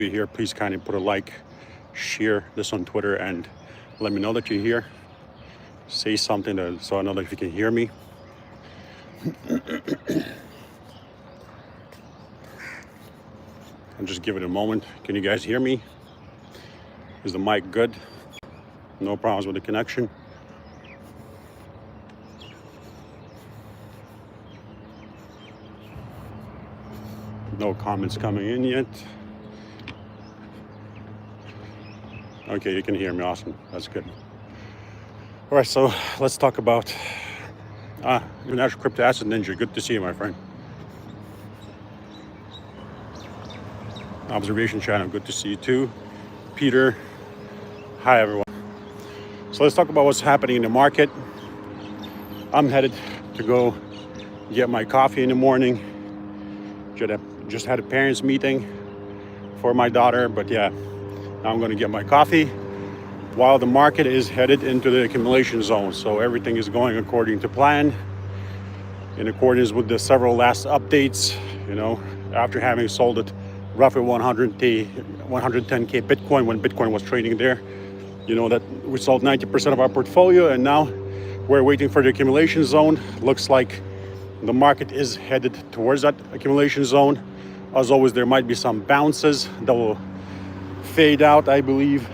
Be here, please kindly put a like, share this on Twitter, and let me know that you're here. Say something so I know that you can hear me. And just give it a moment. Can you guys hear me? Is the mic good? No problems with the connection? No comments coming in yet. Okay, you can hear me. Awesome. That's good. All right, so let's talk about International Crypto Asset Ninja. Good to see you, my friend. Observation Channel. Good to see you too. Peter. Hi, everyone. So let's talk about what's happening in the market. I'm headed to go get my coffee in the morning. Just had a parents meeting for my daughter, but yeah, now I'm going to get my coffee while the market is headed into the accumulation zone. So everything is going according to plan, in accordance with the several last updates. You know, after having sold it roughly 110K Bitcoin when Bitcoin was trading there, you know that we sold 90% of our portfolio, and now we're waiting for the accumulation zone. Looks like the market is headed towards that accumulation zone. As always, there might be some bounces that will fade out, I believe.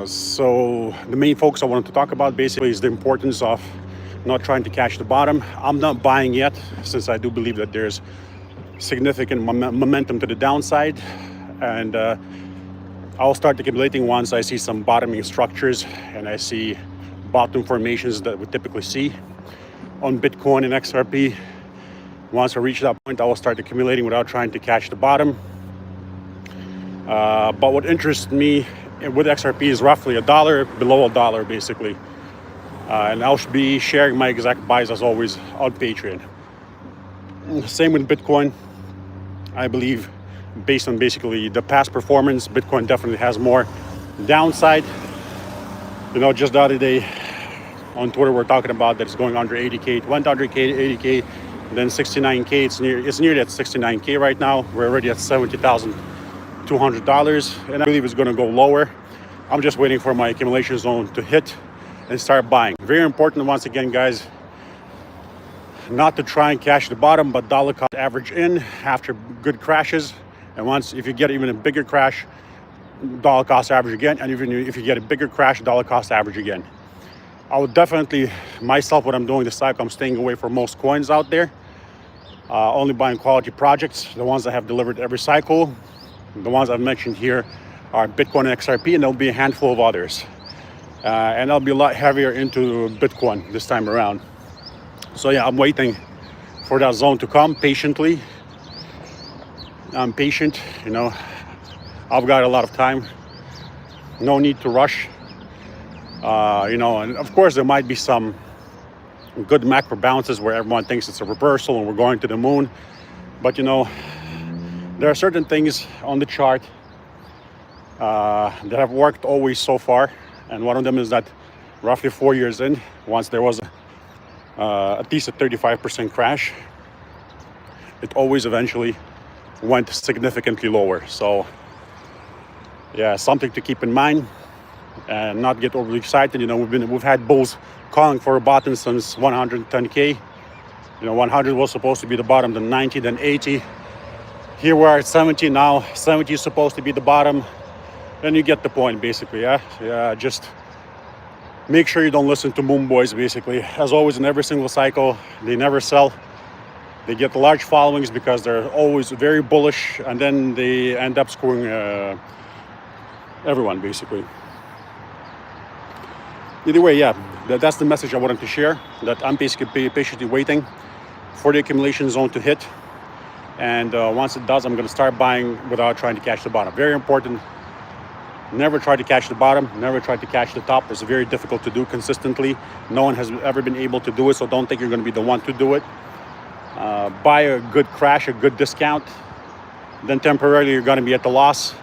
So the main focus I wanted to talk about basically is the importance of not trying to catch the bottom. I'm not buying yet, since I do believe that there's significant momentum to the downside. And I'll start accumulating once I see some bottoming structures and I see bottom formations that we typically see on Bitcoin and XRP. Once I reach that point, I will start accumulating without trying to catch the bottom. But what interests me with XRP is roughly $1, below $1 basically. And I'll be sharing my exact buys as always on Patreon. Same with Bitcoin. I believe based on basically the past performance, Bitcoin definitely has more downside. You know, just the other day on Twitter, we're talking about that it's going under 80K. It went under 80K, then 69K. It's nearly at 69K right now. We're already at $70,200, and I believe it's going to go lower. I'm just waiting for my accumulation zone to hit and start buying. Very important, once again, guys, not to try and catch the bottom, but dollar cost average in after good crashes. And if you get even a bigger crash, dollar cost average again. And even if you get a bigger crash, dollar cost average again. I would definitely, myself, what I'm doing this cycle, I'm staying away from most coins out there. Only buying quality projects, the ones that have delivered every cycle. The ones I've mentioned here are Bitcoin and XRP, and there'll be a handful of others. And I'll be a lot heavier into Bitcoin this time around. So yeah, I'm waiting for that zone to come patiently. I'm patient, you know. I've got a lot of time. No need to rush. You know, and of course there might be some good macro bounces where everyone thinks it's a reversal and we're going to the moon. But you know, there are certain things on the chart that have worked always so far. And one of them is that roughly 4 years in, once there was at least a 35% crash, it always eventually went significantly lower. So yeah, something to keep in mind and not get overly excited. You know, we've had bulls calling for a bottom since 110K. You know, 100 was supposed to be the bottom, then 90, then 80. Here we are at 70 now. 70 is supposed to be the bottom. Then you get the point, basically. Yeah. Just make sure you don't listen to moon boys, basically. As always, in every single cycle, they never sell. They get large followings because they're always very bullish, and then they end up screwing everyone, basically. Either way, yeah, that's the message I wanted to share, that I'm basically patiently waiting for the accumulation zone to hit. And once it does, I'm going to start buying without trying to catch the bottom. Very important. Never try to catch the bottom. Never try to catch the top. It's very difficult to do consistently. No one has ever been able to do it, so don't think you're going to be the one to do it. Buy a good crash, a good discount. Then temporarily you're going to be at the loss.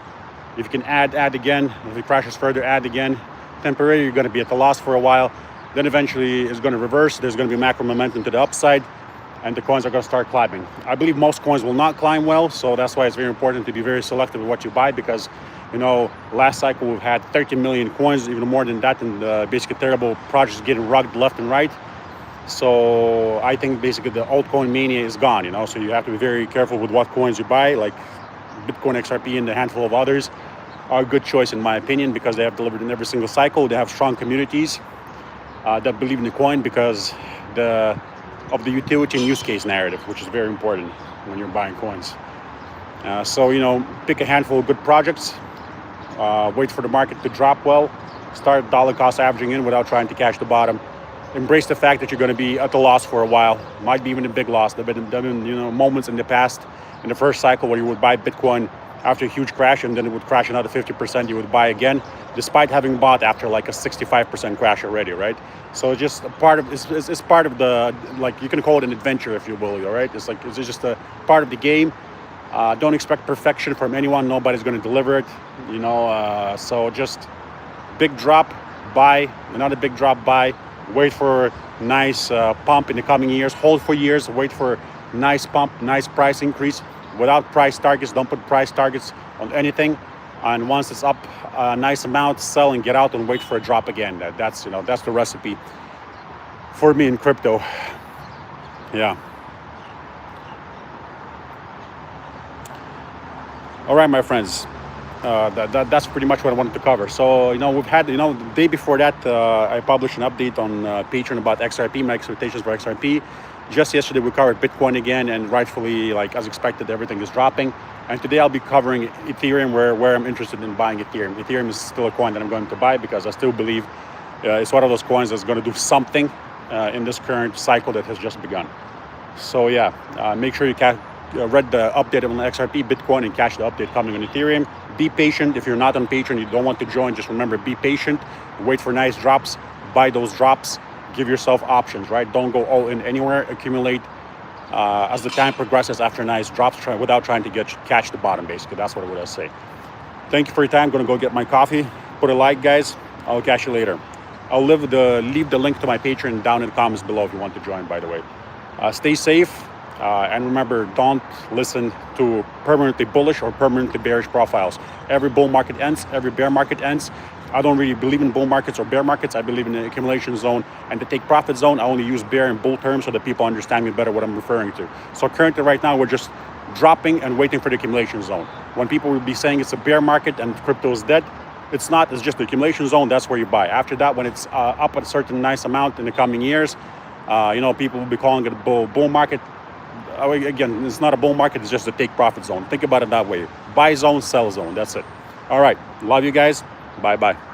If you can add again. If it crashes further, add again. Temporarily you're going to be at the loss for a while. Then eventually it's going to reverse. There's going to be macro momentum to the upside. and the coins are going to start climbing. I believe most coins will not climb well, so that's why it's very important to be very selective with what you buy, because last cycle we've had 13 million coins, even more than that, and basically terrible projects getting rugged left and right. So I think basically the altcoin mania is gone, so you have to be very careful with what coins you buy, like Bitcoin, XRP, and a handful of others are a good choice in my opinion, because they have delivered in every single cycle. They have strong communities that believe in the coin because of the utility and use case narrative, which is very important when you're buying coins. So pick a handful of good projects, wait for the market to drop well, start dollar cost averaging in without trying to cash the bottom. Embrace the fact that you're going to be at the loss for a while, might be even a big loss. There have been moments in the past, in the first cycle, where you would buy Bitcoin after a huge crash, and then it would crash another 50%, you would buy again, despite having bought after like a 65% crash already, right? So it's just it's part of the, like, you can call it an adventure, if you will, all right? It's just a part of the game. Don't expect perfection from anyone. Nobody's going to deliver it, so just big drop, buy, another big drop, buy, wait for nice pump in the coming years, hold for years, wait for nice pump, nice price increase. Without price targets, don't put price targets on anything. And once it's up a nice amount, sell and get out and wait for a drop again. That's the recipe for me in crypto. Yeah. All right, my friends. That's pretty much what I wanted to cover. So we've had the day before that I published an update on Patreon about XRP, my expectations for XRP. Just yesterday we covered Bitcoin again, and rightfully, like as expected, everything is dropping. And today I'll be covering Ethereum, where I'm interested in buying Ethereum. Ethereum is still a coin that I'm going to buy because I still believe it's one of those coins that's going to do something in this current cycle that has just begun. So yeah, make sure you read the update on XRP, Bitcoin, and catch the update coming on Ethereum. Be patient. If you're not on Patreon, you don't want to join, just remember, be patient. Wait for nice drops. Buy those drops. Give yourself options, right? Don't go all in anywhere. Accumulate as the time progresses after nice drops, without trying to catch the bottom, basically. That's what I would say. Thank you for your time. I'm going to go get my coffee. Put a like, guys. I'll catch you later. I'll leave the link to my Patreon down in the comments below if you want to join, by the way. Stay safe. And remember, don't listen to permanently bullish or permanently bearish profiles. Every bull market ends, every bear market ends. I don't really believe in bull markets or bear markets. I believe in the accumulation zone and the take profit zone. I only use bear and bull terms so that people understand me better what I'm referring to. So currently right now, we're just dropping and waiting for the accumulation zone. When people will be saying it's a bear market and crypto is dead, it's not. It's just the accumulation zone. That's where you buy. After that, when it's up at a certain nice amount in the coming years, people will be calling it a bull market. Again, it's not a bull market. It's just a take profit zone. Think about it that way. Buy zone, sell zone. That's it. All right. Love you guys. Bye-bye.